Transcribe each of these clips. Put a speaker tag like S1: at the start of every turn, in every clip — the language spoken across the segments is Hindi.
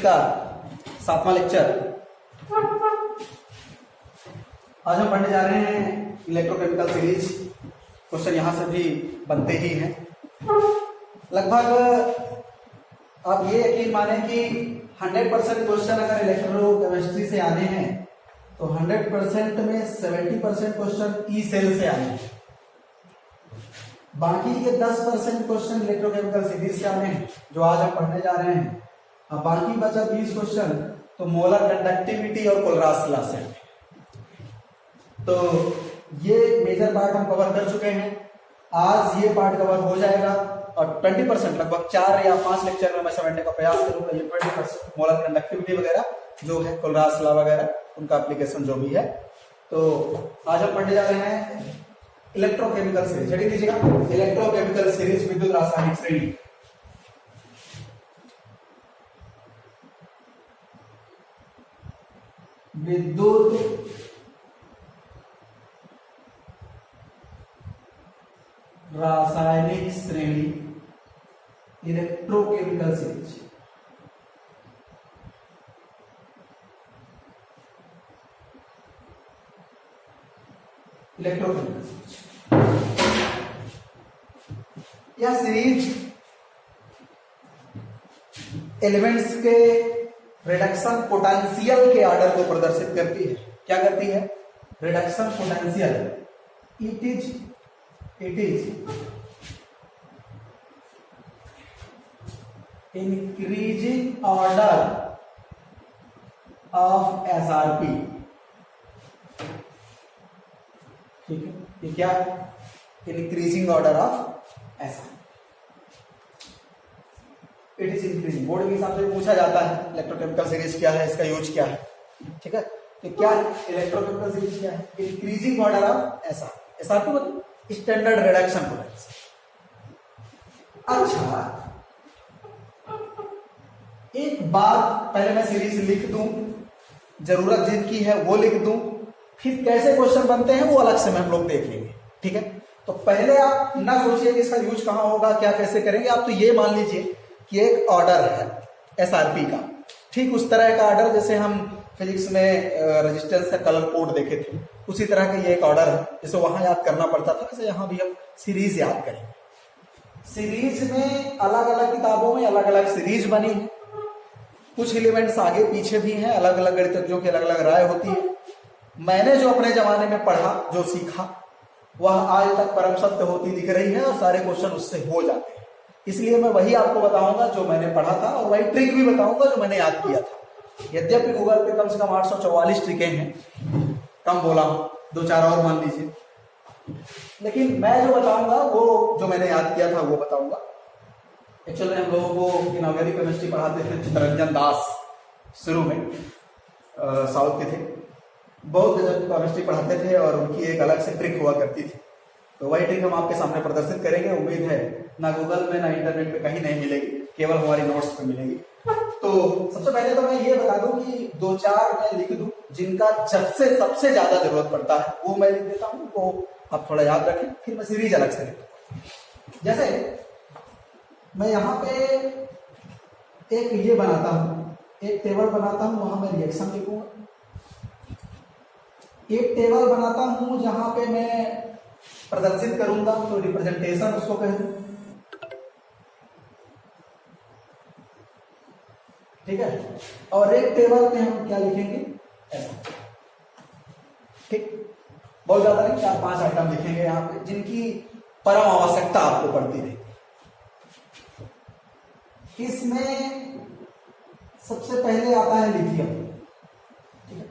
S1: का 7वां लेक्चर। आज हम पढ़ने जा रहे हैं इलेक्ट्रोकेमिकल सीरीज। क्वेश्चन यहां से भी बनते ही हैं। लगभग आप ये यकीन माने कि 100% क्वेश्चन अगर इलेक्ट्रोकेमिस्ट्री से आने हैं तो 100% में 70% क्वेश्चन ई सेल से आने हैं। बाकी के 10% क्वेश्चन इलेक्ट्रोकेमिकल सीरीज से आने हैं जो आज हम पढ़ने जा रहे हैं। अब बाकी बचा 20 क्वेश्चन तो मोलर कंडक्टिविटी और कोलरास लॉ से। तो ये मेजर पार्ट हम कवर कर चुके हैं। आज ये पार्ट कवर हो जाएगा और 20% लगभग 4 या 5 लेक्चर में मैं समझने का प्रयास करूंगा। ये 20% मोलर कंडक्टिविटी वगैरह जो है, कोलरास लॉ वगैरह, उनका एप्लीकेशन जो भी है। तो आज हम पढ़ने जा रहे हैं इलेक्ट्रोकेमिकल सीरीज। हेडिंग लीजिएगा, इलेक्ट्रोकेमिकल सीरीज, विद्युत रासायनिक श्रेणी। विद्युत रासायनिक श्रेणी, इलेक्ट्रोकेमिकल सीरीज। इलेक्ट्रोकेमिकल सीरीज, यह सीरीज एलिमेंट्स के रिडक्शन पोटेंशियल के ऑर्डर को प्रदर्शित करती है। क्या करती है? Reduction potential. It is increasing order of SRP. ठीक है, ये क्या है? Increasing order of SRP. It is increasing. Board के हिसाब से पूछा जाता है इलेक्ट्रोकेमिकल सीरीज क्या है, इसका यूज क्या है। ठीक है, तो क्या इलेक्ट्रोकेमिकल सीरीज क्या है? Increasing order of SRP. SRP मतलब स्टैंडर्ड रिडक्शन पोटेंशियल। अच्छा, एक बात पहले मैं सीरीज लिख दूं, जरूरत जिनकी है वो लिख दूं, फिर कैसे क्वेश्चन बनते हैं वो अलग से में हम लोग देख लेंगे। ठीक है, तो पहले आप ना सोचिए कि इसका यूज कहां होगा, क्या कैसे करेंगे। आप तो ये मान लीजिए कि एक ऑर्डर है एसआरपी का, ठीक उस तरह का ऑर्डर जैसे हम फिजिक्स में रेजिस्टेंस का कलर कोड देखे थे, उसी तरह का ये एक ऑर्डर है जिसे वहां याद करना पड़ता था, वैसे यहां भी हम सीरीज याद करेंगे। सीरीज में अलग अलग किताबों में अलग अलग सीरीज बनी है। कुछ एलिमेंट्स आगे पीछे भी हैं, अलग अलग गणितज्ञों की अलग अलग राय होती है। मैंने जो अपने जमाने में पढ़ा, जो सीखा, वह आज तक परम सत्य होती दिख रही है और सारे क्वेश्चन उससे हो जाते हैं। इसलिए मैं वही आपको बताऊंगा जो मैंने पढ़ा था और वही ट्रिक भी बताऊंगा जो मैंने याद किया था। यद्यपि गूगल पे कम से कम 844 ट्रिकें हैं, कम बोला हूं, 2-4 और मान लीजिए, लेकिन मैं जो बताऊंगा वो जो मैंने याद किया था वो बताऊंगा। एक्चुअली हम लोगों को इनऑर्गेनिक केमिस्ट्री पढ़ाते थे चित्तरंजन दास, शुरू में साउथ के थे, बहुत गजब केमिस्ट्री पढ़ाते थे और उनकी एक अलग से ट्रिक हुआ करती थी। तो वही ट्रिक हम आपके सामने प्रदर्शित करेंगे। उम्मीद है ना गूगल में ना इंटरनेट पे कहीं नहीं मिलेगी, केवल हमारी नोट्स पे मिलेगी। तो सबसे पहले तो मैं ये बता दूं कि 2-4 मैं लिख दूं जिनका सबसे ज्यादा जरूरत पड़ता है, वो मैं लिख देता हूं, वो आप थोड़ा याद रखें, फिर मैं सीरीज अलग से लिखूंगा। जैसे मैं यहाँ पे एक ये बनाता हूं, एक टेबल बनाता हूं, वहां मैं रिएक्शन लिखूंगा। एक टेबल बनाता हूं जहां पे मैं प्रदर्शित करूंगा, तो रिप्रेजेंटेशन उसको कहूं। ठीक है, और एक टेबल पे हम क्या लिखेंगे? ऐसा। ठीक, बहुत ज्यादा नहीं, 4-5 आइटम लिखेंगे यहाँ पे जिनकी परम आवश्यकता आपको पड़ती रहेगी। इसमें सबसे पहले आता है लिथियम। ठीक है,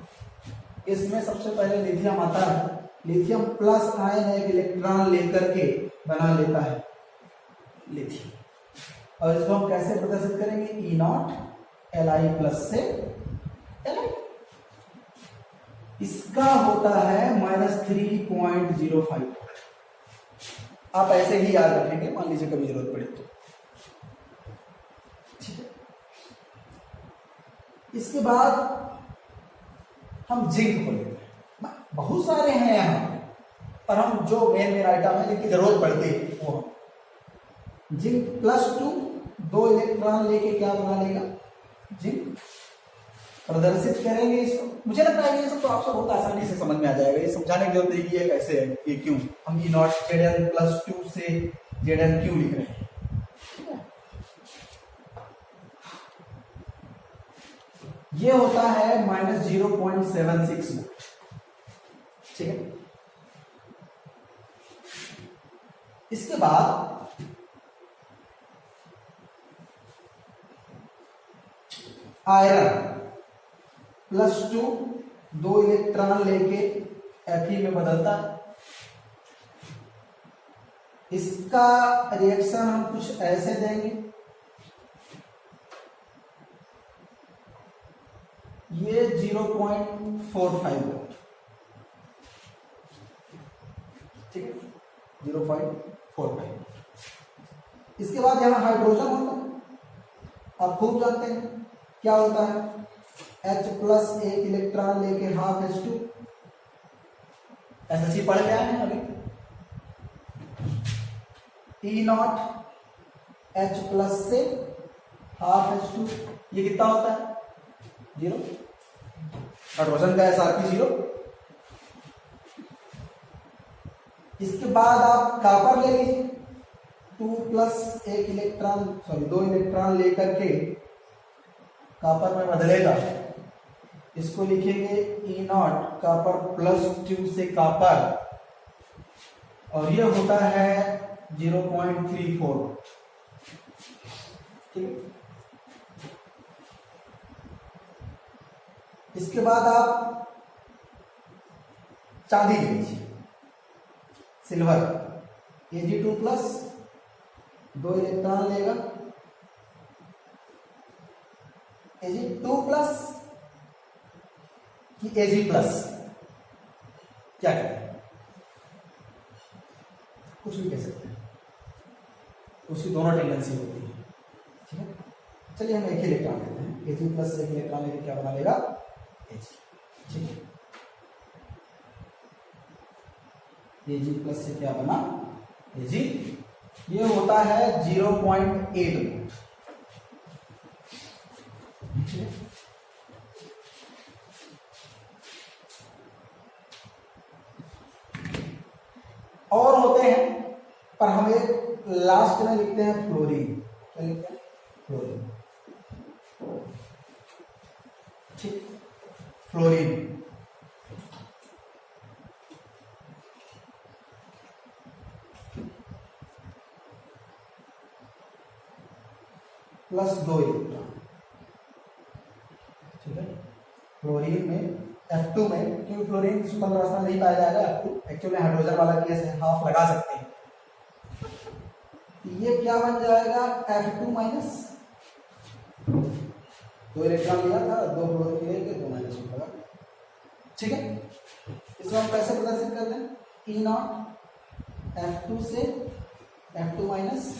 S1: इसमें सबसे पहले लिथियम आता है। लिथियम प्लस आयन एक इलेक्ट्रॉन लेकर के बना लेता है लिथियम, और इसको हम कैसे प्रदर्शित करेंगे? E0 Li प्लस से Li। इसका होता है -3.05। आप ऐसे ही याद रखेंगे, मान लीजिए कभी जरूरत पड़े तो। ठीक है, इसके बाद हम जिंक को लेते हैं। बहुत सारे हैं यहाँ पर हम जो मेन आइटम है जिनकी जरूरत पड़ती है वो हम जिंक +2 2 इलेक्ट्रॉन लेके क्या बना लेगा? जिंक प्रदर्शित करेंगे इसको। मुझे लगता है ये सब तो आपसे बहुत आसानी से समझ में आ जाएगा, ये समझाने की जरूरत नहीं कि ये कैसे है, ये क्यों हम ई नॉट Zn+2 से Zn क्यों लिख रहे हैं। ये होता है -0.76 वोल्ट, ठीक है। इसके बाद आयरन +2 2 इलेक्ट्रॉन लेके Fe में बदलता है। इसका रिएक्शन हम कुछ ऐसे देंगे, ये 0.45 वोल्ट, ठीक है, 0.45। इसके बाद यहां हाइड्रोजन होता है, आप खूब जानते हैं क्या होता है, H+ एक इलेक्ट्रॉन लेके ½ H2, ऐसा चीज पढ़ के आए हैं अभी। E0 H+ से ½ H2, ये कितना होता है 0। हाइड्रोजन का SRP 0। इसके बाद आप कॉपर ले लीजिए, 2+ एक इलेक्ट्रॉन 2 इलेक्ट्रॉन लेकर के कॉपर में बदलेगा, इसको लिखेंगे E0 कॉपर +2 से कॉपर, और ये होता है 0.34, ठीक है। इसके बाद आप चांदी ले लीजिए, सिल्वर, Ag2+, 2 इलेक्ट्रॉन लेगा, Ag2+ कि Ag+, क्या कहते हैं, कुछ भी कह सकते हैं, उसकी दोनों टेंडेंसी होती है, ठीक है। चलिए हम एक ही इलेक्ट्रॉन लेते हैं, Ag+ एक इलेक्ट्रॉन लेके क्या बना लेगा Ag, ठीक है। Ag+ से क्या बना Ag, ये होता है 0.8 वोल्ट, ठीक है। और होते हैं, पर हम एक लास्ट में लिखते हैं फ्लोरीन, क्या लिखते हैं फ्लोरीन, ठीक, फ्लोरीन। +2 इलेक्ट्रॉन, ठीक है। फ्लोरीन में F2 में, क्योंकि फ्लोरीन स्वतंत्र अवस्था में नहीं पाया जाएगा, F2 एक्चुअली हाइड्रोजन वाला केस है, हाफ लगा सकते हैं, ये क्या बन जाएगा F2-, 2 इलेक्ट्रॉन लिया था, 2 फ्लोरीन लेके 2 - लगा, ठीक है। इसको हम कैसे प्रदर्शित कर दें, E0 F2 से F2-,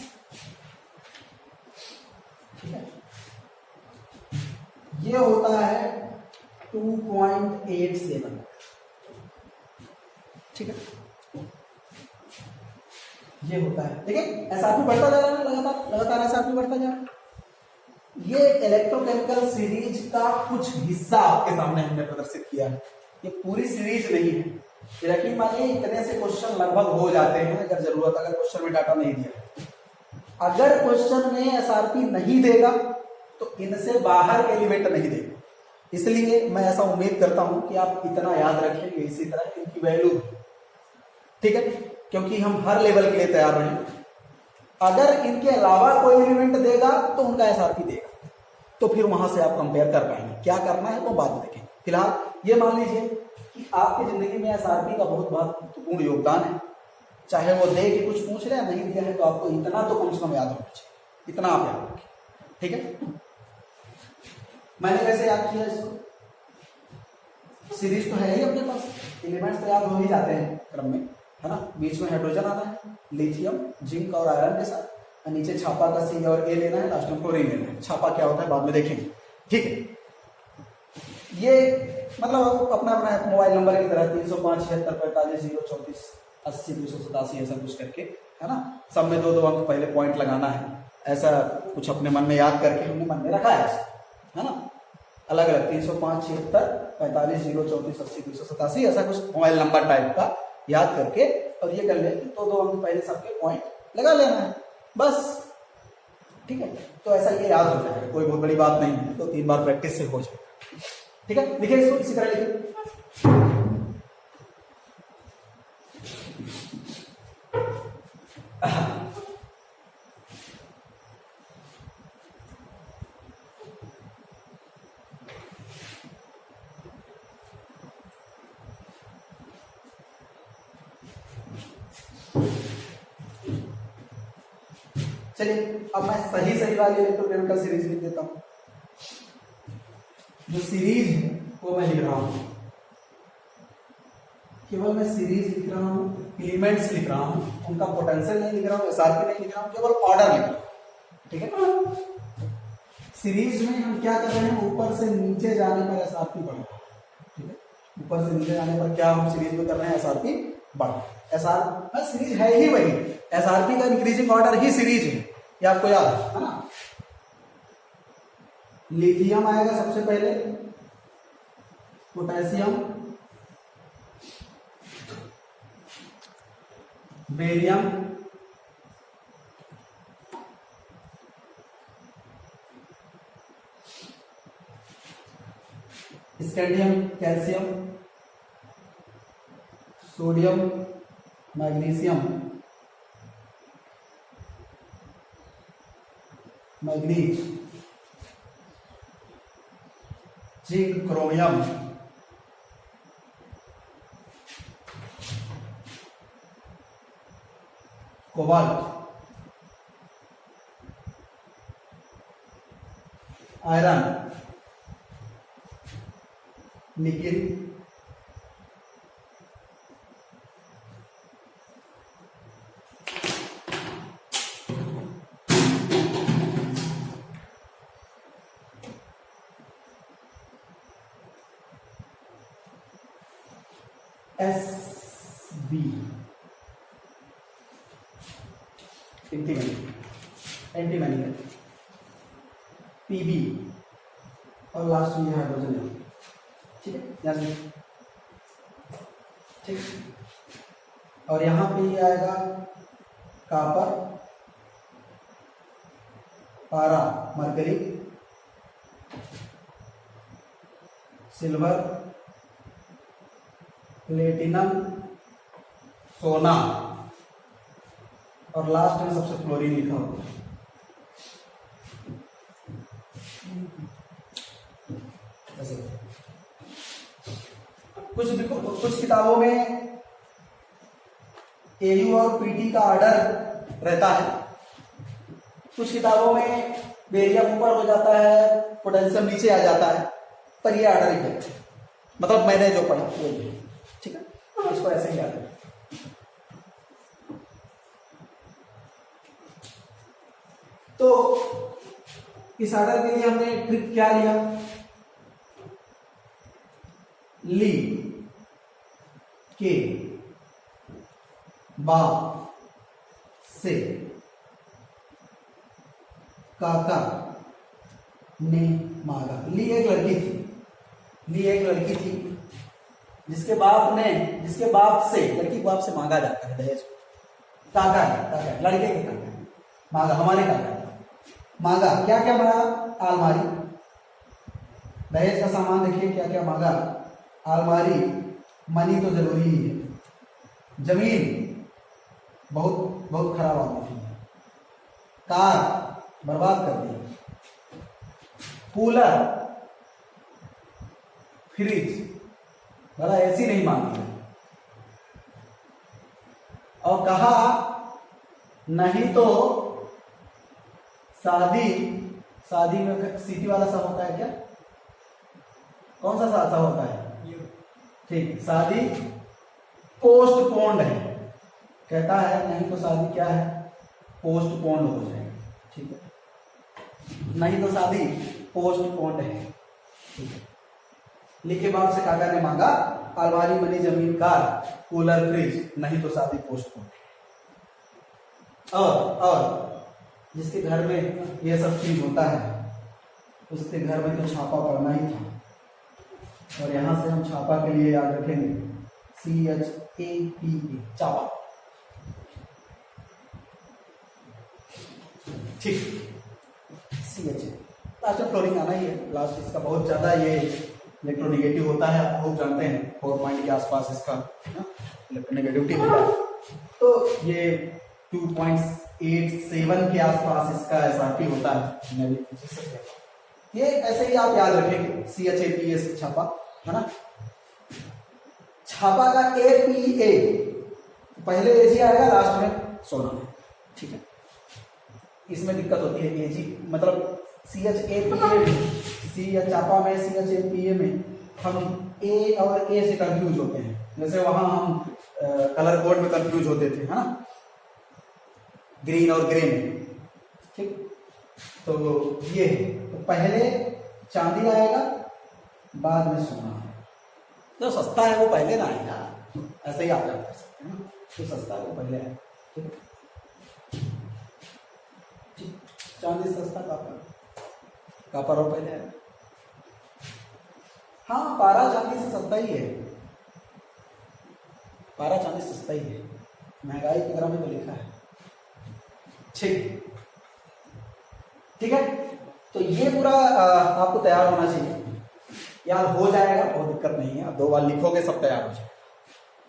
S1: ठीक है। ये होता है 2.87, ठीक है, ये होता है, ठीक है। SRP बढ़ता जा रहा है, लगातार SRP बढ़ता जा रहा है। ये इलेक्ट्रोकेमिकल सीरीज का कुछ हिस्सा आपके सामने हमने प्रदर्शित किया है, ये पूरी सीरीज नहीं है। यकीन मानिए इतने से क्वेश्चन लगभग हो जाते हैं, अगर जरूरत, अगर क्वेश्चन में डाटा नहीं दिया, अगर क्वेश्चन में SRP नहीं देगा तो इनसे बाहर के एलिमेंट नहीं देगा। इसलिए मैं ऐसा उम्मीद करता हूं कि आप इतना याद रखेंगे, इसी तरह इनकी वैल्यू, ठीक है, क्योंकि हम हर लेवल के लिए तैयार रहें। अगर इनके अलावा कोई एलिमेंट देगा तो उनका SRP देगा, तो फिर वहां से आप कंपेयर कर पाएंगे। क्या करना है वो बाद में देखेंगे। फिलहाल ये मान लीजिए कि आपकी जिंदगी में SRP का बहुत महत्वपूर्ण योगदान है, चाहे वो दे के कुछ पूछ रहे हैं, नहीं दिया है तो आपको इतना तो कम से कम याद होना चाहिए, इतना आप याद रखें, ठीक है। मैंने कैसे याद किया इसको, सीरीज तो है ही अपने पास, एलिमेंट्स तो याद हो ही जाते हैं क्रम में, है ना। बीच में हाइड्रोजन आता है, लिथियम, जिंक और आयरन के साथ, और नीचे छापा का C और A लेना है, लास्ट में क्लोरीन लेना है। छापा क्या होता है बाद में देखेंगे, ठीक है। ये मतलब अपना अपना मोबाइल नंबर की तरह 305 76 45 034 80 287 ऐसा कुछ करके, है ना, सब में 2-2 अंक पहले पॉइंट लगाना है, ऐसा कुछ अपने मन में याद करके हमने मन में रखा है, है ना, अलग अलग 305 76 45 0 34 80 287 ऐसा कुछ मोबाइल नंबर टाइप का याद करके और ये कर ले कि तो दो अंक पहले सबके पॉइंट लगा लेना है बस, ठीक है। तो ऐसा ये याद हो जाएगा, कोई बहुत बड़ी बात नहीं है, तो 3 बार प्रैक्टिस से हो जाएगा, ठीक है। लिखिए इसको इसी तरह लिखिए। चलिए अब मैं सही सही वाली इलेक्ट्रोकेमिकल सीरीज लिख देता हूं। जो सीरीज है वो मैं लिख रहा हूं, केवल मैं सीरीज लिख रहा हूं, एलिमेंट्स लिख रहा हूं, उनका पोटेंशियल नहीं लिख रहा हूं, एसआरपी नहीं लिख रहा हूं, केवल ऑर्डर लिख रहा हूं, ठीक है। सीरीज में हम क्या कर रहे हैं, ऊपर से नीचे जाने पर एसआरपी बढ़ रहा है, ठीक है। ऊपर से नीचे जाने पर क्या हम सीरीज में कर रहे हैं, एसआरपी बढ़, एसआर सीरीज है ही वही, एसआरपी का इंक्रीजिंग ऑर्डर ही सीरीज है, ये आपको याद है ना। लिथियम आएगा सबसे पहले, potassium, barium, scandium, calcium, sodium, magnesium, manganese, zinc, chromium, cobalt, iron, nickel, SB, antimony, PB और लास्ट में हाइड्रोजन, ठीक है, याद रखिए, ठीक। और यहां पे ये आएगा कॉपर, पारा, मरकरी, सिल्वर, प्लेटिनम, सोना और लास्ट में सबसे फ्लोरीन लिखा होगा। कुछ किताबों में एयू और पीटी का ऑर्डर रहता है, कुछ किताबों में बेरियम ऊपर हो जाता है, पोटेशियम नीचे आ जाता है, पर ये ऑर्डर ही है, मतलब मैंने जो पढ़ा वो, ठीक है। इसको ऐसे ही याद है। तो इस ऑर्डर के लिए हमने ट्रिक क्या लिया, ली के बा से काका ने मांगा। ली एक लड़की थी जिसके बाप से लड़की के बाप से मांगा जाता है दहेज। काका लड़के के काका मांगा, हमारे काका मांगा। क्या क्या मांगा, अलमारी, दहेज का सामान देखिए क्या क्या मांगा, अलमारी, मनी तो जरूरी ही है, जमीन, बहुत बहुत खराब आदमी थी, कार बर्बाद कर दी, कूलर, फ्रिज, भला ऐसी नहीं मांगी, और कहा नहीं तो शादी में सीटी वाला सा होता है क्या, कौन सा सा होता है, ठीक, शादी पोस्टपोन्ड है, कहता है नहीं तो शादी क्या है, पोस्टपोन्ड हो जाएगी, ठीक है, नहीं तो शादी पोस्टपोन्ड है, ठीक है। लिखे बाप से काका ने मांगा अलमारी, मनी, जमीन, कार, कूलर, फ्रिज, नहीं तो शादी पोस्टपोन्ड। और जिसके घर में ये सब चीज होता है उसके घर में तो छापा पड़ना ही था, और यहां से हम छापा के लिए याद रखेंगे CHAPA, चापा। ठीक, CH लास्ट में फ्लोरीन आना ही है। लास्ट इसका बहुत ज्यादा ये इलेक्ट्रोनेगेटिव होता है, आप लोग जानते हैं 4 पॉइंट के आसपास इसका इलेक्ट्रोनेगेटिविटी होता है। तो ये 2.87 के आसपास इसका SRP होता है। ये ऐसे ही आप याद रखेंगे CHAPA छापा, है ना। छापा का APA पहले AG आएगा, लास्ट में सोना, ठीक है। इसमें दिक्कत होती है AG मतलब CHAPA छापा में CHAPA में हम A और A से कंफ्यूज होते हैं, जैसे वहां हम कलर कोड में कंफ्यूज होते थे, है ना, ग्रीन और ग्रे में, ठीक। तो ये तो पहले चांदी आएगा, बाद में सोना आएगा। जो सस्ता है वो पहले ना आएगा, ऐसे ही आप याद कर सकते हैं ना, जो सस्ता है वो पहले आएगा, ठीक। चांदी सस्ता, कापर और पहले आएगा। हाँ, पारा चांदी से सस्ता ही है, पारा चांदी सस्ता ही है, महंगाई वगैरह में तो लिखा है, ठीक है। तो ये पूरा आपको तैयार होना चाहिए, यार हो जाएगा, बहुत दिक्कत नहीं है, आप 2 बार लिखोगे सब तैयार हो जाएगा।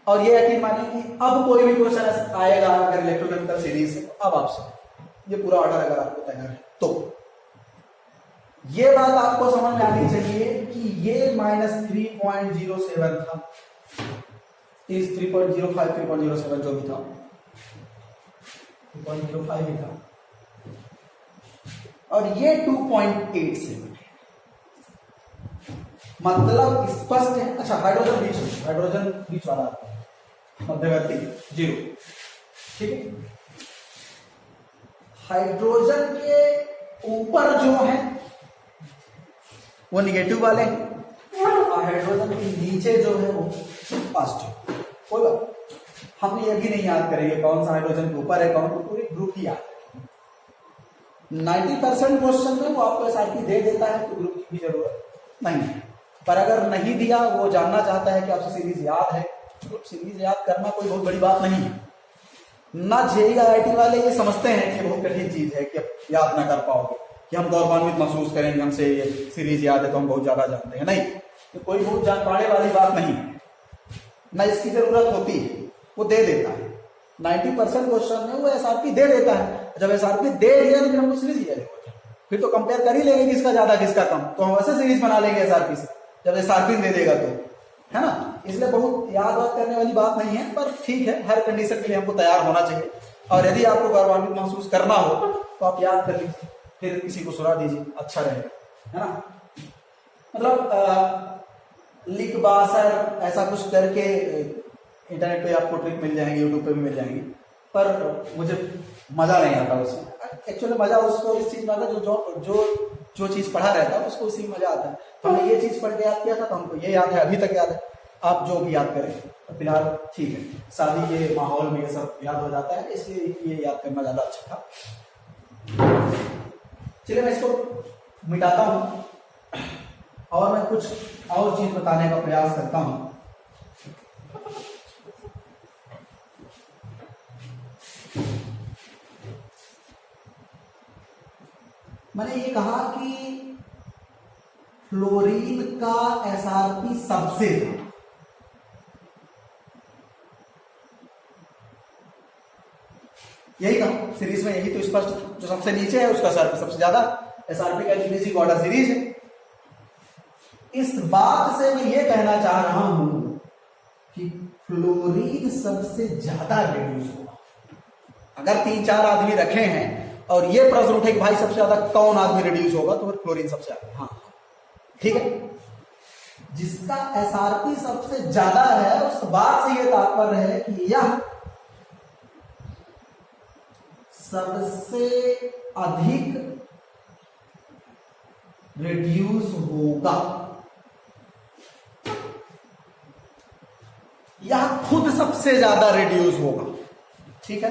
S1: और ये यकीन मानिए कि अब कोई भी क्वेश्चन आएगा अगर इलेक्ट्रोकेमिकल सीरीज से, अब आपसे ये पूरा ऑर्डर अगर आपको तैयार है तो ये बात आपको समझ में आनी चाहिए कि ये -3.07 था, इस 3.05 3.07 जो भी था 3.05 ही था, और ये 2.87 मतलब स्पष्ट है। अच्छा, हाइड्रोजन बीच वाला मध्यवर्ती 0, ठीक है। हाइड्रोजन के ऊपर जो है वो निगेटिव वाले, और हाइड्रोजन के नीचे जो है वो पॉजिटिव। कोई बात, हम ये भी नहीं याद करेंगे कौन सा हाइड्रोजन के ऊपर है कौन, पूरी ग्रुप ही याद। 90% क्वेश्चन में वो आपको SRP दे देता है, तो ग्रुप की भी जरूरत नहीं है। पर अगर नहीं दिया, वो जानना चाहता है कि आपसे सीरीज याद है, तो सीरीज याद करना कोई बहुत बड़ी बात नहीं है ना। JEE IIT वाले ये समझते हैं कि बहुत कठिन चीज है कि आप याद ना कर पाओगे, कि हम गौरवान्वित महसूस करेंगे हमसे ये सीरीज याद है तो हम बहुत ज्यादा जानते हैं, नहीं, तो कोई बहुत जान पाने वाली बात नहीं है ना, इसकी जरूरत होती है, वो दे देता है। 90% क्वेश्चन में वो SRP दे देता है। जब SRP दे दिया तो फिर हमको सीरीज याद है, फिर तो कंपेयर कर ही लेंगे किसका ज्यादा किसका कम, तो हम वैसे सीरीज बना लेंगे SRP से, जब SRP दे देगा तो, है ना। इसलिए बहुत याद करने वाली बात नहीं है, पर ठीक है, हर कंडीशन के लिए हमको तैयार होना चाहिए। और यदि आपको गौरवान्वित महसूस करना हो तो आप याद कर लीजिए, फिर किसी को सुना दीजिए, अच्छा रहेगा, है ना। मतलब लिख बासर ऐसा कुछ करके इंटरनेट पे आपको ट्रिक मिल जाएंगी, यूट्यूब पे भी मिल जाएंगी, पर मुझे मजा नहीं आता उसमें। एक्चुअली मजा उसको इस चीज में आता है जो चीज पढ़ा रहता है उसको उसी में मजा आता है। तो हमने ये चीज पढ़ के याद किया था, तो हमको ये याद है, अभी तक याद है। आप जो भी याद करें, तो फिलहाल ठीक है, शादी ये माहौल में ये सब याद हो जाता है, इसलिए ये याद करना ज्यादा अच्छा था। चलिए मैं इसको मिटाता हूं और मैं कुछ और चीज बताने का प्रयास करता हूं। मैंने ये कहा कि फ्लोरीन का SRP सबसे, यही कहा सीरीज में, यही तो स्पष्ट, जो सबसे नीचे है उसका SRP सबसे ज्यादा। SRP का यूनिसी ऑर्डर सीरीज है। इस बात से मैं ये कहना चाह रहा हूं कि फ्लोरीन सबसे ज्यादा रिड्यूस होगा। अगर 3-4 आदमी रखे हैं और ये प्रश्न उठे कि भाई सबसे ज्यादा कौन आदमी रिड्यूस होगा, तो फिर फ्लोरीन सबसे ज्यादा। हाँ ठीक है, जिसका SRP सबसे ज्यादा है उस बात से यह तात्पर्य है कि यह सबसे अधिक रिड्यूस होगा। यह खुद सबसे ज्यादा रिड्यूस होगा, ठीक है।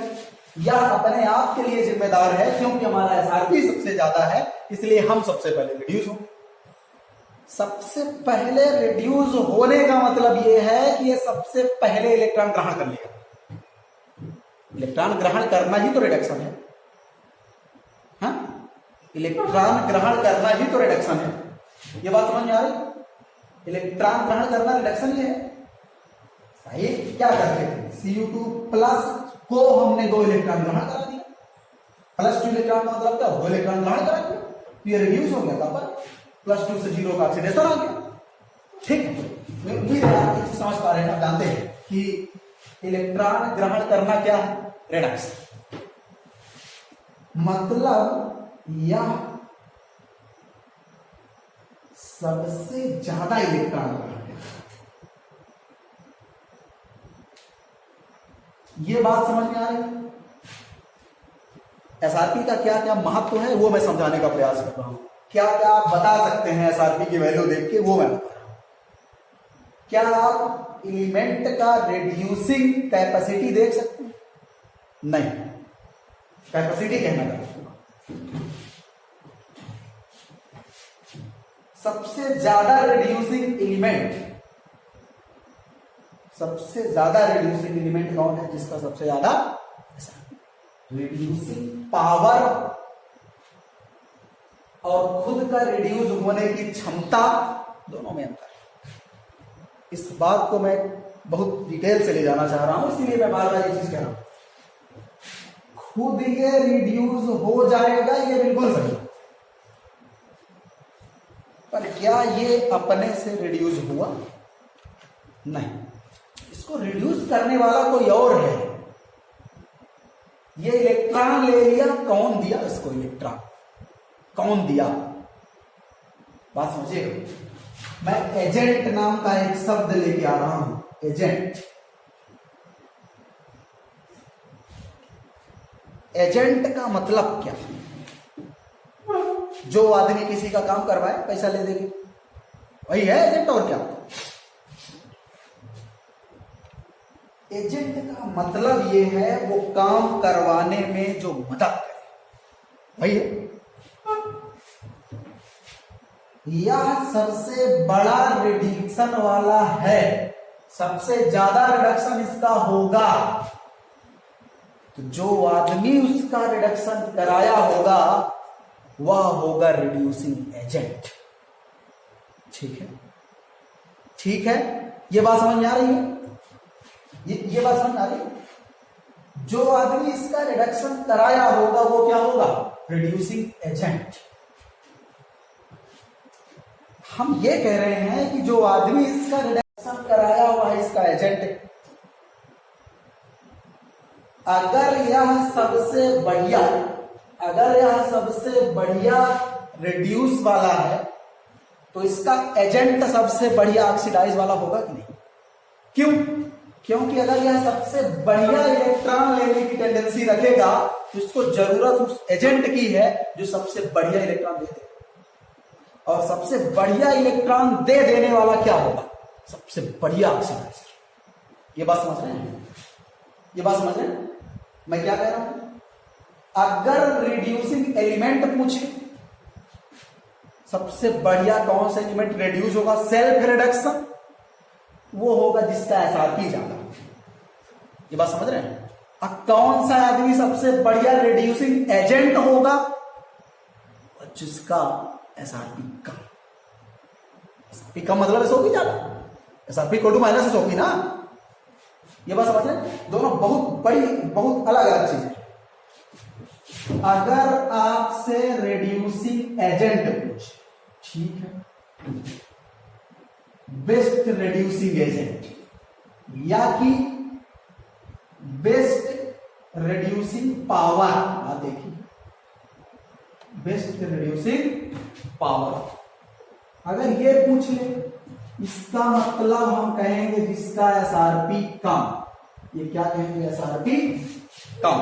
S1: यह अपने आप के लिए जिम्मेदार है क्योंकि हमारा SRP सबसे ज्यादा है, इसलिए हम सबसे पहले रिड्यूस होंगे। सबसे पहले रिड्यूस होने का मतलब यह है कि ये सबसे पहले इलेक्ट्रॉन ग्रहण कर लेगा। इलेक्ट्रॉन ग्रहण करना ही तो रिडक्शन है। हाँ, इलेक्ट्रॉन ग्रहण करना ही तो रिडक्शन है। ये बात समझ में आ रही? इलेक्ट्रॉन ग्रहण करना रिडक्शन ही है। ये क्या करते थे, Cu2 प्लस को हमने 2 इलेक्ट्रॉन ग्रहण करा दिया। प्लस 2 इलेक्ट्रॉन का मतलब क्या, 2 इलेक्ट्रॉन ग्रहण करा दिया, तो ये रिड्यूस हो गया। कहां पर? +2 से 0 का ऑक्सीडेशन आ गया। ठीक है, मैं उम्मीद है आप ये समझ पा रहे हैं, आप जानते हैं कि इलेक्ट्रॉन ग्रहण करना क्या है, रिडक्शन। मतलब यह सबसे ज्यादा इलेक्ट्रॉन ग्रहण है। ये बात समझ में आ रही है? एसआरपी का क्या क्या महत्व है वो मैं समझाने का प्रयास कर रहा हूं। क्या क्या आप बता सकते हैं एसआरपी की वैल्यू देख के, वो मैं बता रहा हूं। क्या आप एलिमेंट का रिड्यूसिंग कैपेसिटी देख सकते हैं? नहीं, कैपेसिटी कहना चाहता। सबसे ज्यादा रिड्यूसिंग एलिमेंट, सबसे ज्यादा रिड्यूसिंग एलिमेंट कौन है? जिसका सबसे ज्यादा रिड्यूसिंग पावर और खुद का रिड्यूस होने की क्षमता, दोनों में अंतर है। इस बात को मैं बहुत डिटेल से ले जाना चाह रहा हूं, इसीलिए मैं बार बार ये चीज कह रहा हूं। खुद ये रिड्यूस हो जाएगा, ये बिल्कुल सही, पर क्या ये अपने से रिड्यूस हुआ? नहीं, इसको रिड्यूस करने वाला कोई और है। ये इलेक्ट्रॉन ले लिया, कौन दिया इसको इलेक्ट्रॉन? कौन दिया? बात समझिएगा। मैं एजेंट नाम का एक शब्द लेके आ रहा हूं, एजेंट। एजेंट का मतलब क्या? जो आदमी किसी का काम करवाए, पैसा ले देगी, वही है एजेंट। और क्या? एजेंट का मतलब ये है वो काम करवाने में जो मदद करे, वही है। यह सबसे बड़ा रिडक्शन वाला है, सबसे ज्यादा रिडक्शन इसका होगा। तो जो आदमी उसका रिडक्शन कराया होगा वह होगा रिड्यूसिंग एजेंट। ठीक है, ठीक है, ये बात समझ में आ रही है? ये बात समझ में आ रही है? जो आदमी इसका रिडक्शन कराया होगा वो क्या होगा? Reducing agent. हम ये कह रहे हैं कि जो आदमी इसका रिडक्शन कराया हुआ है, इसका एजेंट है। अगर यह सबसे बढ़िया रिड्यूस वाला है तो इसका एजेंट सबसे बढ़िया ऑक्सीडाइज वाला होगा कि नहीं? क्यों? क्योंकि अगर यह सबसे बढ़िया इलेक्ट्रॉन लेने की टेंडेंसी रखेगा तो इसको जरूरत उस एजेंट की है जो सबसे बढ़िया इलेक्ट्रॉन दे दे। और सबसे बढ़िया इलेक्ट्रॉन दे देने वाला क्या होगा? सबसे बढ़िया ऑक्सीडाइजर। ये बात समझ रहे हैं? ये बात समझ रहे हैं मैं क्या कह रहा हूं? अगर रिड्यूसिंग एलिमेंट पूछे सबसे बढ़िया कौन सा एलिमेंट रिड्यूस होगा सेल्फ रिडक्शन, वो होगा जिसका एसआरपी ज्यादा। ये बात समझ रहे हैं? अब कौन सा आदमी सबसे बढ़िया रिड्यूसिंग एजेंट होगा? जिसका एसआरपी कम। एसआरपी कम मतलब एस होगी ज्यादा, SRP equal to minus S होगी ना। ये बात समझ रहे हैं? दोनों बहुत अलग अलग चीज है। अगर आपसे रिड्यूसिंग एजेंट पूछे, ठीक है, बेस्ट रिड्यूसिंग एजेंट या कि बेस्ट रिड्यूसिंग पावर, आप देखिए बेस्ट रिड्यूसिंग पावर अगर ये पूछ ले, इसका मतलब हम कहेंगे जिसका एसआरपी कम। ये क्या कहेंगे? एसआरपी कम।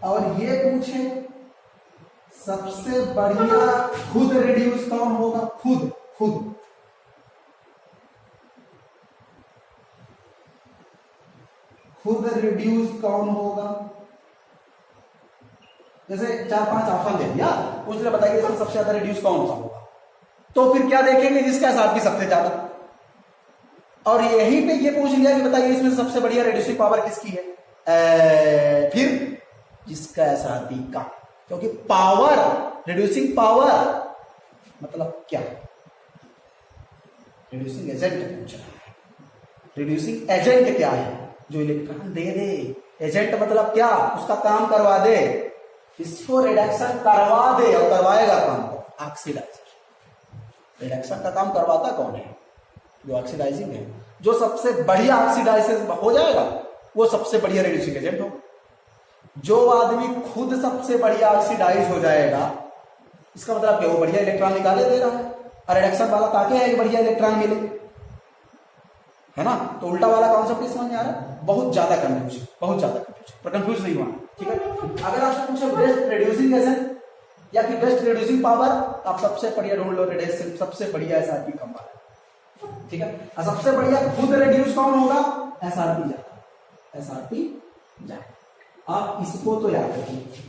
S1: और ये पूछे सबसे बढ़िया खुद रिड्यूस कौन होगा? खुद रिड्यूस कौन होगा? जैसे 4-5 ऑप्शन दे दिया, पूछ ले बताइए इसमें सबसे ज्यादा रिड्यूस कौन सा होगा, तो फिर क्या देखेंगे, जिसका एसआरपी सबसे ज्यादा। और यहीं पे ये पूछ लिया कि बताइए इसमें सबसे बढ़िया रिड्यूसिंग पावर किसकी है, फिर जिसका एसआरपी का, क्योंकि पावर, रिड्यूसिंग पावर मतलब क्या, रिड्यूसिंग एजेंट पूछ रहा है। रिड्यूसिंग एजेंट क्या है, जो इलेक्ट्रॉन दे दे, एजेंट मतलब क्या, उसका काम करवा दे, इसको रिडक्शन करवा दे, और करवाएगा कौन, ऑक्सीडाइजर। रिडक्शन का काम करवाता कौन है, जो ऑक्सीडाइजिंग है। जो सबसे बढ़िया ऑक्सीडाइजेशन हो जाएगा वो सबसे बढ़िया रिड्यूसिंग एजेंट होगा। जो आदमी खुद सबसे बढ़िया ऑक्सीडाइज हो जाएगा, इसका मतलब क्या, वो बढ़िया इलेक्ट्रॉन निकाले दे रहा है, और रिडक्शन वाला ताकि है कि बढ़िया इलेक्ट्रॉन मिले, है ना। तो उल्टा वाला कॉन्सेप्ट समझ में आ रहा है, बहुत ज्यादा कंफ्यूज, बहुत ज्यादा कंफ्यूज, पर कंफ्यूज नहीं हुआ, ठीक है। अगर आपसे पूछे बेस्ट रिड्यूसिंग एजेंट या कि बेस्ट रिड्यूसिंग पावर, आप सबसे बढ़िया ढूंढ लो, रिड्यूसिंग सबसे बढ़िया एसआरपी कम वाला, ठीक है। और सबसे बढ़िया खुद रिड्यूस कौन होगा, एसआरपी ज्यादा, एसआरपी ज्यादा। आप इसको तो याद रखिए,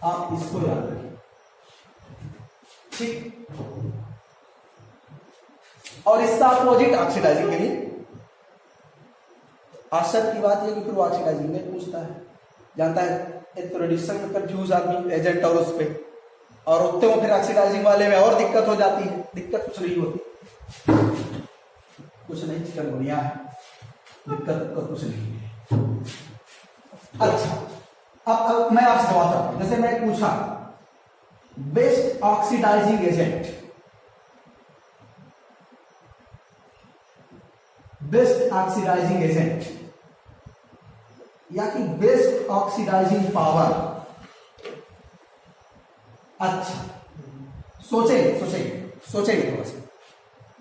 S1: आप इसको याद रखिए, ठीक। और इसका अपोजिट ऑक्सीडाइजिंग के लिए, आश्चर्य की बात यह कि फिर वो ऑक्सीडाइजिंग में पूछता है, जानता है। एक तो रिड्यूसिंग में कंफ्यूज आदमी एजेंट और उस पे, और उतने वो फिर ऑक्सीडाइजिंग वाले में और दिक्कत हो जाती है। दिक्कत कुछ नहीं होती, कुछ नहीं, चिकन गुनिया है, दिक्कत कुछ नहीं है। अच्छा, अब मैं आपसे सवाल करता हूं, जैसे मैं पूछा best oxidising agent, best oxidising agent या कि बेस्ट ऑक्सीडाइजिंग पावर। अच्छा, सोचेंगे थोड़ा सा।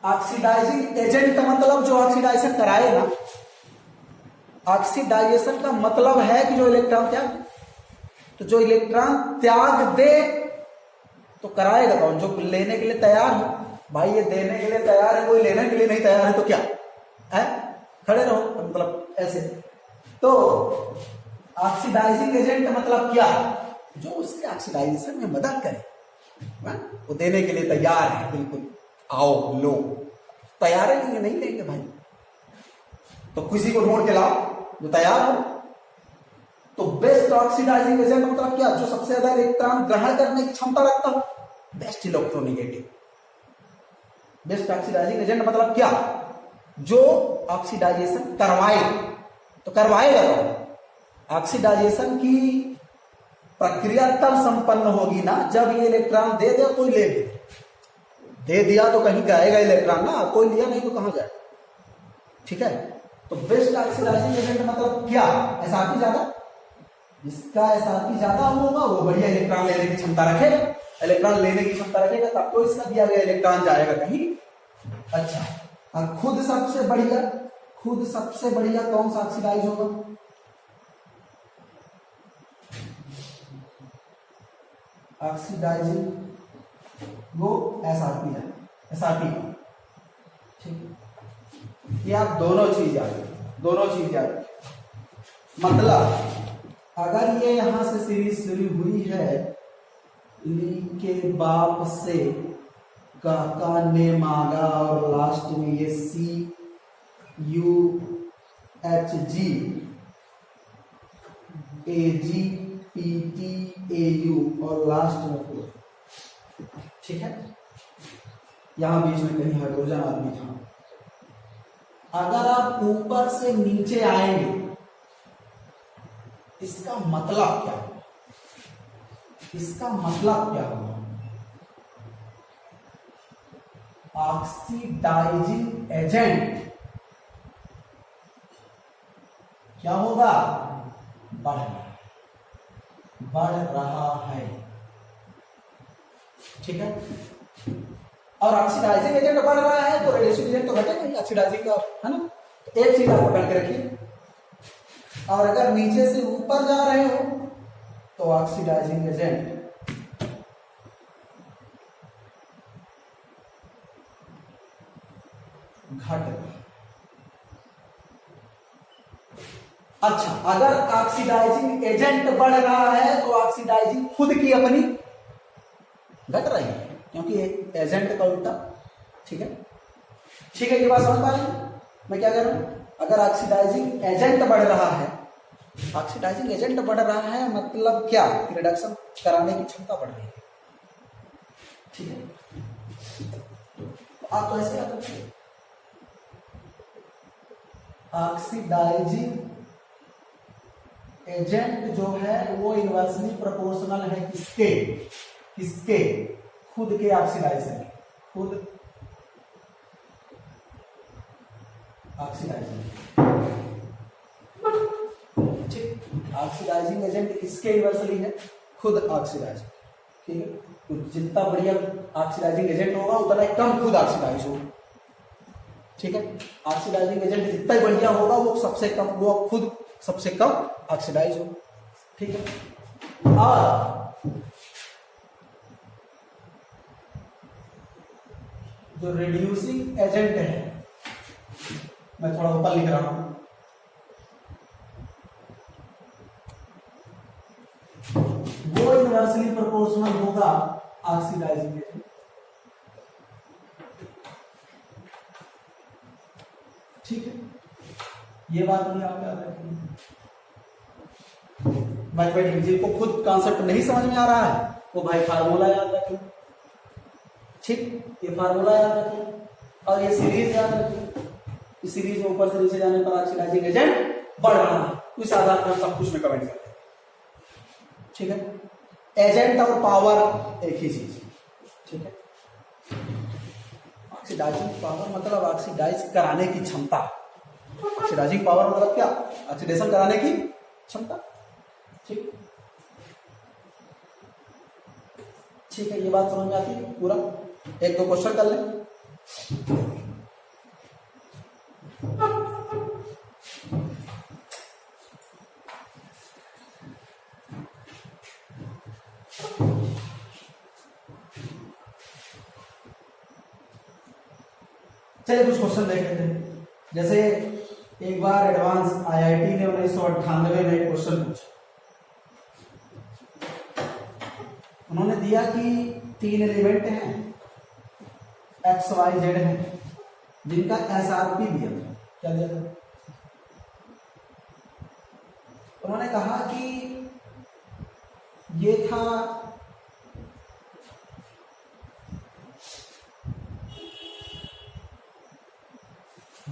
S1: ऑक्सीडाइजिंग एजेंट का मतलब जो ऑक्सीडाइजेशन कराए ना, ऑक्सीडाइजेशन का मतलब है कि जो इलेक्ट्रॉन त्याग, तो जो इलेक्ट्रॉन त्याग दे तो कराएगा कौन, जो लेने के लिए तैयार हो। भाई ये देने के लिए तैयार है, कोई लेने के लिए नहीं तैयार है तो क्या है, खड़े रहो, मतलब ऐसे। तो ऑक्सीडाइजिंग एजेंट मतलब क्या, जो उसके ऑक्सीडाइजेशन में मदद करे, वो देने के लिए तैयार है, बिल्कुल आओ लो, तैयार है, लेंगे नहीं लेंगे भाई, तो किसी को ढूंढ के लाओ जो तैयार हो। तो बेस्ट ऑक्सीडाइजिंग एजेंट मतलब क्या, जो सबसे ज्यादा इलेक्ट्रॉन ग्रहण करने की क्षमता रखता हो, best electronegative. Best oxidising agent मतलब क्या, जो ऑक्सीडाइजेशन करवाए, तो करवाएगा तो ऑक्सीडाइजेशन की प्रक्रिया तब संपन्न होगी ना जब ये इलेक्ट्रॉन दे दे, कोई ले दे दिया तो कहीं जाएगा इलेक्ट्रॉन ना, कोई लिया नहीं तो कहां जाए, ठीक है। तो बेस्ट ऑक्सीडाइजिंग एजेंट मतलब क्या, एसआरपी ज्यादा, जिसका एसआरपी ज्यादा होगा वो बढ़िया इलेक्ट्रॉन लेने की क्षमता रखेगा, इलेक्ट्रॉन लेने की क्षमता रखेगा तब तो इसका दिया गया इलेक्ट्रॉन जाएगा कहीं। अच्छा, और खुद सबसे बढ़िया कौन सा ऑक्सीडाइज होगा, ऑक्सीडाइजिंग वो एसआरपी है, एसआरपी का, ठीक। ये आप दोनों चीज याद, मतलब अगर ये यहां से सीरीज शुरू हुई है, ली के बाप से काका ने मांगा और लास्ट में ये C U H G A G P T A U और लास्ट में 4, ठीक है। यहां बीच में कहीं हाइड्रोजन आदमी था। अगर आप ऊपर से नीचे आएंगे, इसका मतलब क्या होगा, इसका मतलब क्या होगा, ऑक्सीडाइजिंग एजेंट क्या होगा, बढ़ रहा है, ठीक है। और ऑक्सीडाइजिंग एजेंट बढ़ रहा है तो रेडिएशन एजेंट तो घटेगा ही, ऑक्सीडाइजिंग का, है ना। तो एक चीज आप पकड़ के रखिए, और अगर नीचे से ऊपर जा रहे हो तो ऑक्सीडाइजिंग एजेंट घट रहा है। अच्छा, अगर ऑक्सीडाइजिंग एजेंट बढ़ रहा है तो ऑक्सीडाइजिंग खुद की अपनी घट रही है, क्योंकि एजेंट का उल्टा। ठीक है, ठीक है, ये बात समझ पा रहे हैं मैं क्या कर रहा हूं? अगर ऑक्सीडाइजिंग एजेंट बढ़ रहा है, ऑक्सीडाइजिंग एजेंट बढ़ रहा है मतलब क्या? रिडक्शन कराने की क्षमता बढ़ रही है। ठीक है, तो आप तो ऐसे याद रखिए, ऑक्सीडाइजिंग एजेंट जो है वो इनवर्सली प्रोपोर्शनल है किसके? किसके? खुद के ऑक्सीडाइजर, खुद ऑक्सीडाइजिंग। ठीक, ऑक्सीडाइजिंग एजेंट किसके इनवर्सली है? खुद ऑक्सीडाइजिंग। ठीक है, तो जितना बढ़िया ऑक्सीडाइजिंग एजेंट होगा उतना कम खुद ऑक्सीडाइज होगा। ठीक है, ऑक्सीडाइजिंग एजेंट जितना बढ़िया होगा वो सबसे कम, वो खुद सबसे कम ऑक्सीडाइज हो। ठीक है, और जो रिड्यूसिंग एजेंट है, मैं थोड़ा ऊपर लिख रहा हूं, वो इनवर्सली प्रोपोर्शनल होगा ऑक्सीडाइजिंग एजेंट। ठीक है, ये बात नहीं आप याद रखेंगे। मैथमेटिक्स जिनको खुद कॉन्सेप्ट नहीं समझ में आ रहा है वो भाई फार्मूला याद रखें। ठीक, ये फार्मूला याद रखें और ये सीरीज याद रखें। इस सीरीज में ऊपर से नीचे जाने पर ऑक्सीडाइजिंग एजेंट बढ़ रहा है, उस आधार पर सब कुछ में कमेंट करते हैं। ठीक है, एजेंट और पावर एक ही चीज। ठीक है, ऑक्सीडाइजिंग पावर मतलब ऑक्सीडाइज कराने की क्षमता। ऑक्सीडाइजिंग पावर मतलब क्या? ऑक्सीडेशन कराने की क्षमता। ठीक, ठीक है, ये बात समझ में आती है पूरा? एक दो क्वेश्चन कर लें। चलिए कुछ क्वेश्चन देख लेते हैं। जैसे एक बार एडवांस आईआईटी ने 1998 में एक क्वेश्चन पूछा। उन्होंने दिया कि 3 एलिमेंट हैं, एक्स वाई जेड है, जिनका एसआरपी दिया था। क्या दिया था? उन्होंने कहा कि ये था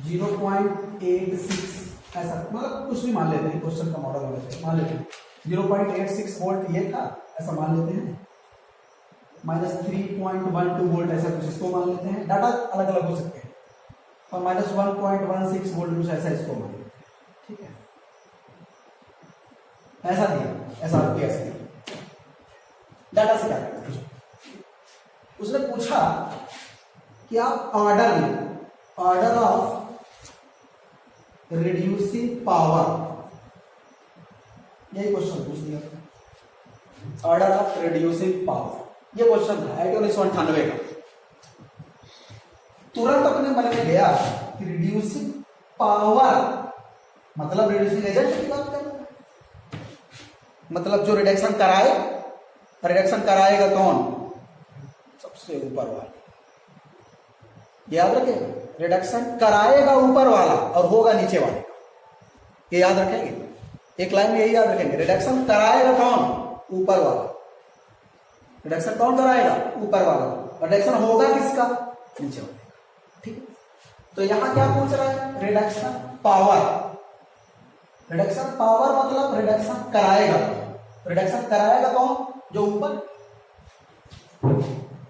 S1: 0.86, ऐसा मतलब कुछ भी मान लेते हैं, क्वेश्चन का मॉडल होने से मान लेते हैं 0.86 वोल्ट ये था, ऐसा मान लेते हैं। -3.12 वोल्ट ऐसा कुछ इसको मान लेते हैं। डाटा अलग अलग हो सकते हैं, और -1.16 वोल्ट कुछ ऐसा इसको मान लेते हैं। ठीक है, ऐसा दिया, ऐसा दिया। डाटा से क्या करते? उसने पूछा कि आप ऑर्डर लें, ऑर्डर ऑफ रिड्यूसिंग पावर, यही क्वेश्चन पूछ दिया। ऑर्डर ऑफ रिड्यूसिंग पावर, ये क्वेश्चन था आईआईटी 1998 का। तुरंत अपने मन में गया कि रिड्यूसिंग पावर मतलब रिड्यूसिंग एजेंट की बात कर रहा है, मतलब जो रिडक्शन कराए, रिडक्शन कराएगा कौन? सबसे ऊपर वाला। याद रखें, रिडक्शन कराएगा ऊपर वाला और होगा नीचे वाले का। ये याद रखेंगे, एक लाइन में यही याद रखेंगे। रिडक्शन कराएगा कौन? ऊपर वाला। रिडक्शन कौन कराएगा? ऊपर वाला। रिडक्शन होगा किसका? नीचे वाले का। ठीक है, तो यहां क्या पूछ रहा है? Reduction power. रिडक्शन पावर मतलब रिडक्शन कराएगा। रिडक्शन कराएगा कौन? जो ऊपर।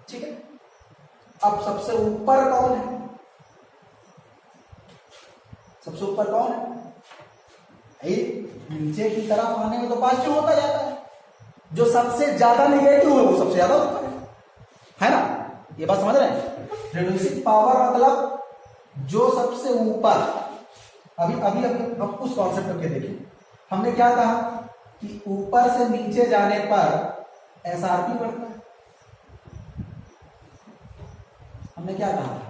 S1: ठीक है, अब सबसे ऊपर कौन है? सबसे ऊपर कौन है? नीचे की तरफ आने में तो पॉजिटिव होता जाता है। जो सबसे ज्यादा नेगेटिव है वो सबसे ज्यादा ऊपर है ना? ये बात समझ रहे हैं? रिड्यूसिंग पावर मतलब जो सबसे ऊपर। अभी अभी अभी अब उस कॉन्सेप्ट के देखिए, हमने क्या कहा कि ऊपर से नीचे जाने पर एसआरपी बढ़ता है। हमने क्या कहा?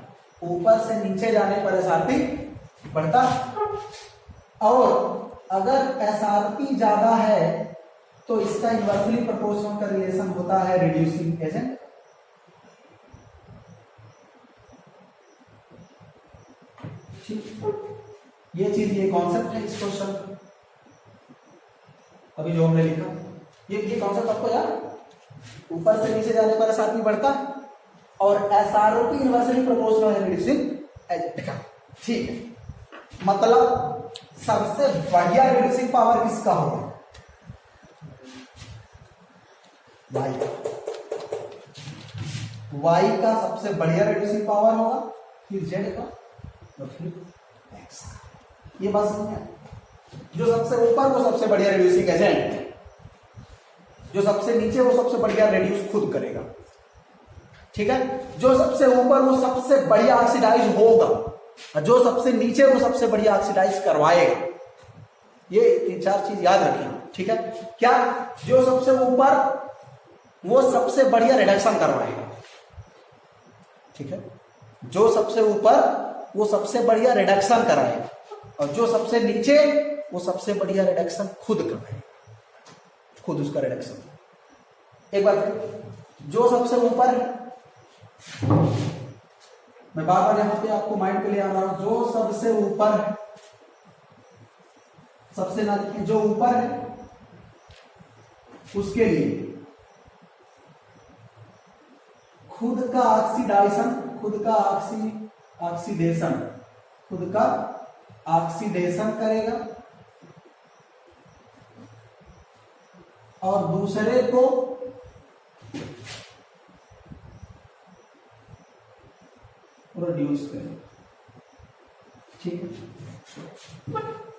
S1: ऊपर से नीचे जाने पर एसआरपी बढ़ता है, और अगर एसआरपी ज्यादा है तो इसका इन्वर्सली प्रोपोर्शनल का रिलेशन होता है रिड्यूसिंग एजेंट। ये चीज, ये कॉन्सेप्ट है इस क्वेश्चन का। अभी जो हमने लिखा ये कॉन्सेप्ट आपको याद, ऊपर से नीचे जाने पर एसआरपी बढ़ता है और एसआरओपी इन्वर्सली प्रोपोर्शनल है रिड्यूसिंग एजेंट का। ठीक है, मतलब सबसे बढ़िया रिड्यूसिंग पावर किसका होगा? वाई का सबसे बढ़िया रिड्यूसिंग पावर होगा, फिर जेड का और फिर एक्स का। ये बात समझ में? जो सबसे ऊपर वो सबसे बढ़िया रिड्यूसिंग एजेंट, जो सबसे नीचे वो सबसे बढ़िया रिड्यूस खुद करेगा। ठीक है, जो सबसे ऊपर वो सबसे बढ़िया ऑक्सीडाइज होगा और जो सबसे नीचे वो सबसे बढ़िया ऑक्सीडाइज करवाएगा। ये 3-4 चीज याद रखें। ठीक है, क्या? जो सबसे ऊपर वो सबसे बढ़िया रिडक्शन करवाएगा। ठीक है, जो सबसे ऊपर वो सबसे बढ़िया रिडक्शन कराएगा और जो सबसे नीचे वो सबसे बढ़िया रिडक्शन खुद करवाएगा, खुद उसका रिडक्शन। एक बात, जो सबसे ऊपर, मैं बार बार यहां पे आपको माइंड पे ले आ रहा हूं, जो सबसे ऊपर है, सबसे ना जो ऊपर है उसके लिए खुद का ऑक्सीडाइजेशन, खुद का ऑक्सीडेशन, खुद का ऑक्सीडेशन करेगा और दूसरे को प्रोड्यूस करेगा। ठीक है,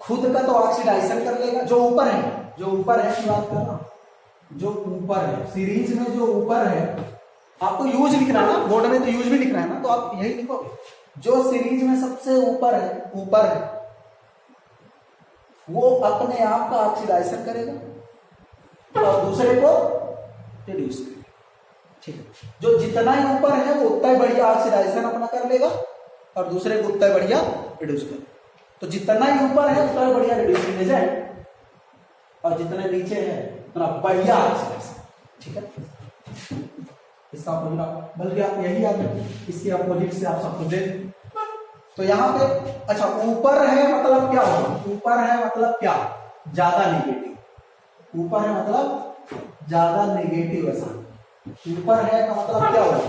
S1: खुद का तो ऑक्सीडाइजेशन कर लेगा, जो ऊपर है, जो ऊपर है की बात कर रहा हूं, जो ऊपर है सीरीज में, जो ऊपर है, आपको यूज लिखना है ना, बोर्ड में तो यूज भी लिखना है ना, तो आप यही लिखोगे, जो सीरीज में सबसे ऊपर है, ऊपर है वो अपने आप का ऑक्सीडाइजेशन करेगा और दूसरे को रिड्यूस करेगा। ठीक है, जो जितना ही ऊपर है वो उतना ही बढ़िया ऑक्सीडाइजेशन अपना कर लेगा और दूसरे को उतना ही बढ़िया रिड्यूस करेगा। तो जितना ही ऊपर है उतना ही बढ़िया रिड्यूसिंग एजेंट और जितने नीचे है उतना बढ़िया ऑक्सीडाइजेशन। ठीक है, इसका अपोजिट, बल्कि आप यही याद रखें, इसके अपोजिट से आप सबको दे। तो यहाँ पे अच्छा, ऊपर है मतलब क्या होगा? ऊपर है मतलब क्या? ज्यादा नेगेटिव। ऊपर है मतलब ज्यादा नेगेटिव ऐसा। ऊपर है का मतलब क्या होगा?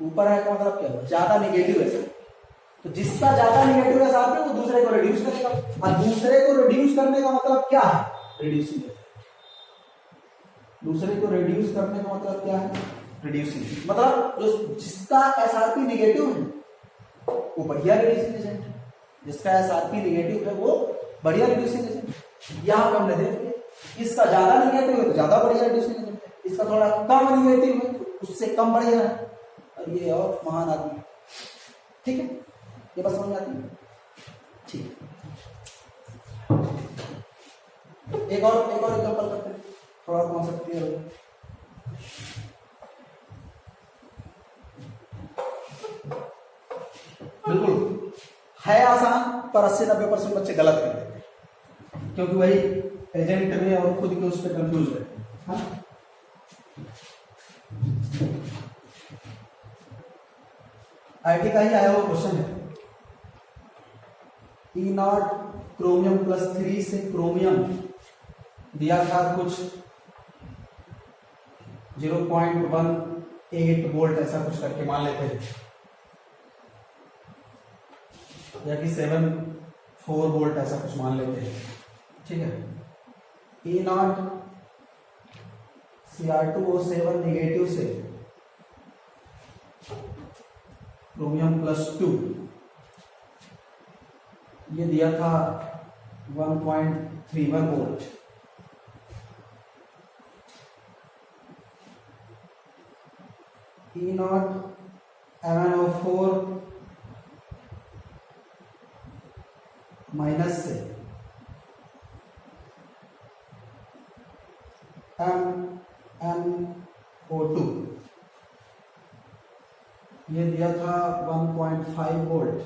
S1: ऊपर है का मतलब क्या होगा? ज्यादा नेगेटिव ऐसा। तो जिसका ज्यादा नेगेटिव ऐसा है वो दूसरे को रिड्यूस करेगा और दूसरे को रिड्यूस करने का मतलब क्या है? रिड्यूसिंग। दूसरे को रिड्यूस करने का मतलब क्या है? रिड्यूसिंग। मतलब जो जिसका एसआरपी नेगेटिव है वो बढ़िया रिड्यूसिंग एजेंट है, जिसका एसआरपी नेगेटिव है वो बढ़िया रिड्यूसिंग एजेंट। यहां पे हमने देख लिया, इसका ज्यादा नेगेटिव है तो ज्यादा बढ़िया रिड्यूसिंग एजेंट है, इसका थोड़ा कम नेगेटिव है तो उससे कम बढ़िया है और ये और महान आदमी है। ठीक है, ये बात समझ में आती है? ठीक, एक और एग्जांपल करते हैं, थोड़ा कॉन्सेप्ट क्लियर हो। बिल्कुल है आसान, पर 80-90% बच्चे गलत कर देते हैं क्योंकि वही एजेंट में और खुद के उस पर कंफ्यूज रहते हैं। आईटी का ही आया हुआ क्वेश्चन है, E0 क्रोमियम +3 से क्रोमियम दिया था कुछ 0.18 वोल्ट ऐसा कुछ करके मान लेते हैं, या कि 7.4 वोल्ट ऐसा कुछ मान लेते हैं। ठीक है, E0 Cr2O7 नेगेटिव से क्रोमियम +2 ये दिया था 1.31 वोल्ट। E0 MnO4 माइनस से MnO2 ये दिया था 1.5 वोल्ट।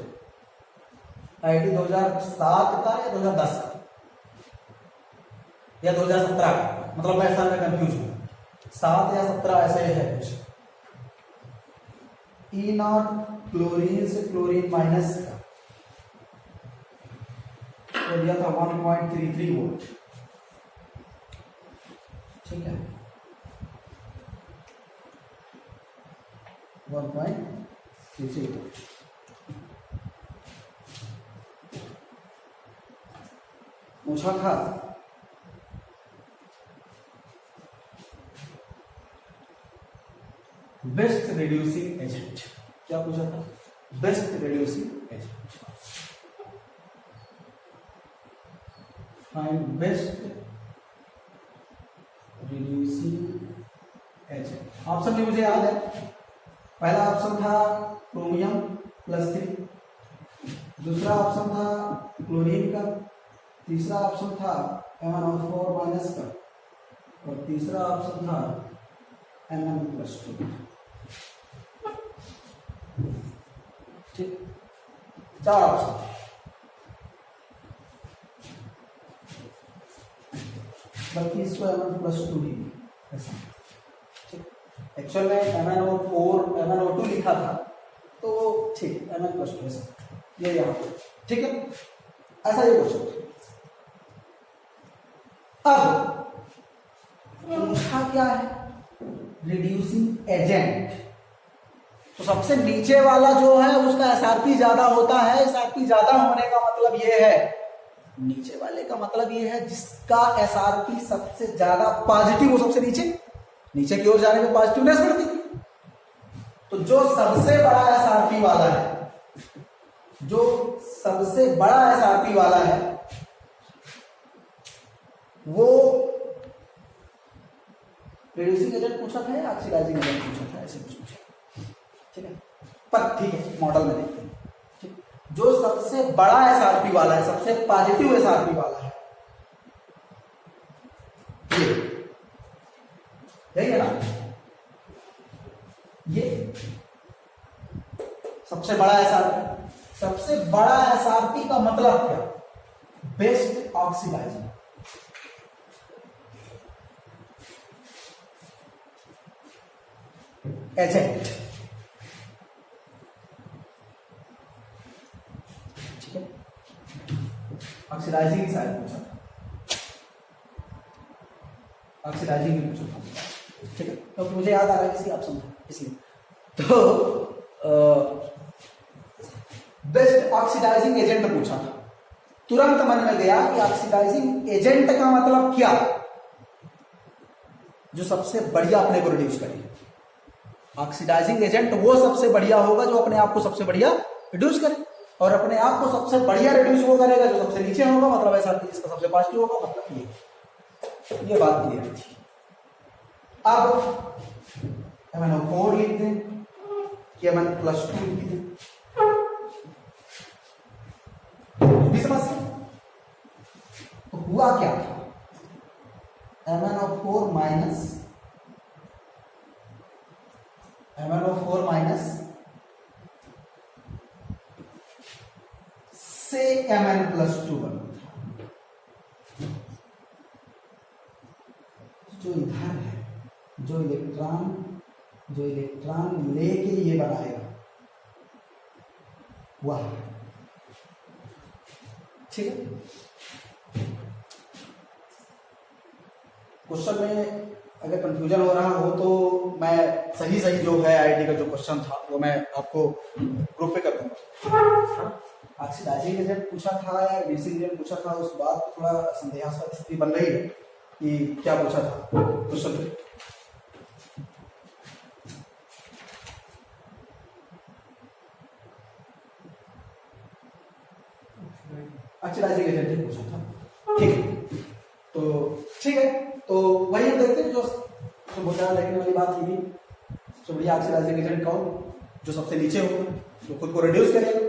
S1: आईटी 2007 का या 2010 का? या 2017 का, मतलब मैं साल में कंफ्यूज हूँ, 7 या 17 ऐसे है कुछ। ई नॉट क्लोरीन से क्लोरीन माइनस का तो दिया था 1.33 वोल्ट, ठीक है, 1.33 वोल्ट। पूछा था बेस्ट रिड्यूसिंग एजेंट, क्या पूछा था? Best reducing agent, find best reducing agent. Option भी मुझे याद है, पहला ऑप्शन था क्रोमियम +3, दूसरा ऑप्शन था क्लोरीन का, तीसरा ऑप्शन था MnO4- का, और तीसरा ऑप्शन था Mn+2। ठीक, 4 ऑप्शन। बल्कि इसको Mn+2 ही ऐसा, ठीक, एक्चुअल में MnO2 लिखा था, तो ठीक Mn+2 ऐसा, ये यहाँ पे, ठीक है, ऐसा ये क्वेश्चन। अब पूछा क्या है? Reducing agent. तो सबसे नीचे वाला जो है उसका एसआरपी ज्यादा होता है। एसआरपी ज्यादा होने का मतलब ये है, नीचे वाले का मतलब ये है जिसका एसआरपी सबसे ज्यादा पॉजिटिव हो, सबसे नीचे की ओर जाने में पॉजिटिवनेस बढ़ती है। तो जो सबसे बड़ा एसआरपी वाला है, जो सबसे बड़ा एसआरपी वाला है, वो रिड्यूसिंग एजेंट पूछा था या ऑक्सीडाइजिंग एजेंट पूछा था, ऐसे कुछ पूछा, ठीक है, पर ठीक है, मॉडल में देखते हैं। ठीक, जो सबसे बड़ा एसआरपी वाला है, सबसे पॉजिटिव एसआरपी वाला है, ये यही है ना, ये सबसे बड़ा एसआरपी। सबसे बड़ा एसआरपी का मतलब क्या? बेस्ट ऑक्सीडाइजिंग एजेंट, ठीक है, ऑक्सीडाइजिंग साइड पूछा था, ऑक्सीडाइजिंग भी पूछा था, ठीक है, तो मुझे याद आ रहा है किसी ऑप्शन था इसलिए। तो बेस्ट ऑक्सीडाइजिंग एजेंट पूछा था, तुरंत मन में गया कि ऑक्सीडाइजिंग एजेंट का मतलब क्या? जो सबसे बढ़िया अपने को रिड्यूस करे। ऑक्सीडाइजिंग एजेंट वो सबसे बढ़िया होगा जो अपने आप को सबसे बढ़िया रिड्यूस करे, और अपने आप को सबसे बढ़िया रिड्यूस वो करेगा जो सबसे नीचे होगा, मतलब ऐसा जिसका सबसे पॉजिटिव होगा, मतलब ये बात क्लियर थी। अब MnO4 लिख दें कि Mn+2 लिख दें, भी समस्या। तो हुआ क्या था? MnO4 माइनस से Mn+2 बना था। जो इधर है, जो इलेक्ट्रॉन लेके ये बनाएगा वह, ठीक है। क्वेश्चन में अगर कंफ्यूजन हो रहा हो तो मैं सही जो है आईआईटी का जो क्वेश्चन था वो मैं आपको ग्रुप पे कर दूंगा। ऑक्सीडाइजिंग एजेंट पूछा था या रिड्यूसिंग एजेंट पूछा था, उस बात थोड़ा संदेहास्पद स्थिति बन रही है कि क्या पूछा था क्वेश्चन में। ऑक्सीडाइजिंग एजेंट ही पूछा था, ठीक है। तो ठीक है, तो वही हम देखते हैं जो मुद्दा देखने वाली बात ये, सबसे बढ़िया ऑक्सीडाइजिंग एजेंट कौन? जो सबसे नीचे होगा, जो खुद को रिड्यूस करेगा।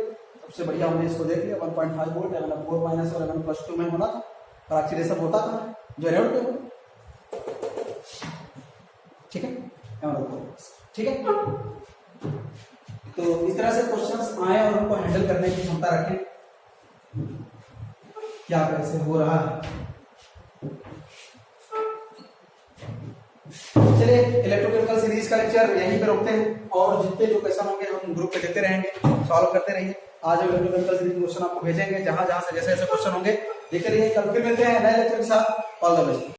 S1: सबसे बढ़िया हमने इसको देख लिया, 1.5 वोल्ट Mn4- और Mn+2 में होना था, और ऑक्सीडेशन होता कहाँ है? जो एनोड पे होगा, ठीक है, MnO4, ठीक है। तो इस तरह से क्वेश्चंस आए और उनको हैंडल करने की क्षमता रखें, क्या कैसे हो रहा है। चलिए इलेक्ट्रोकेमिकल सीरीज का लेक्चर यहीं पे रोकते हैं, और जितने जो क्वेश्चन होंगे हम ग्रुप पे देते रहेंगे, सॉल्व करते रहिए। आज हम इलेक्ट्रोकेमिकल सीरीज क्वेश्चन आपको भेजेंगे, जहां जहां से जैसे जैसे क्वेश्चन होंगे देखते रहिए। कल फिर मिलते हैं नए लेक्चर के साथ। All the best.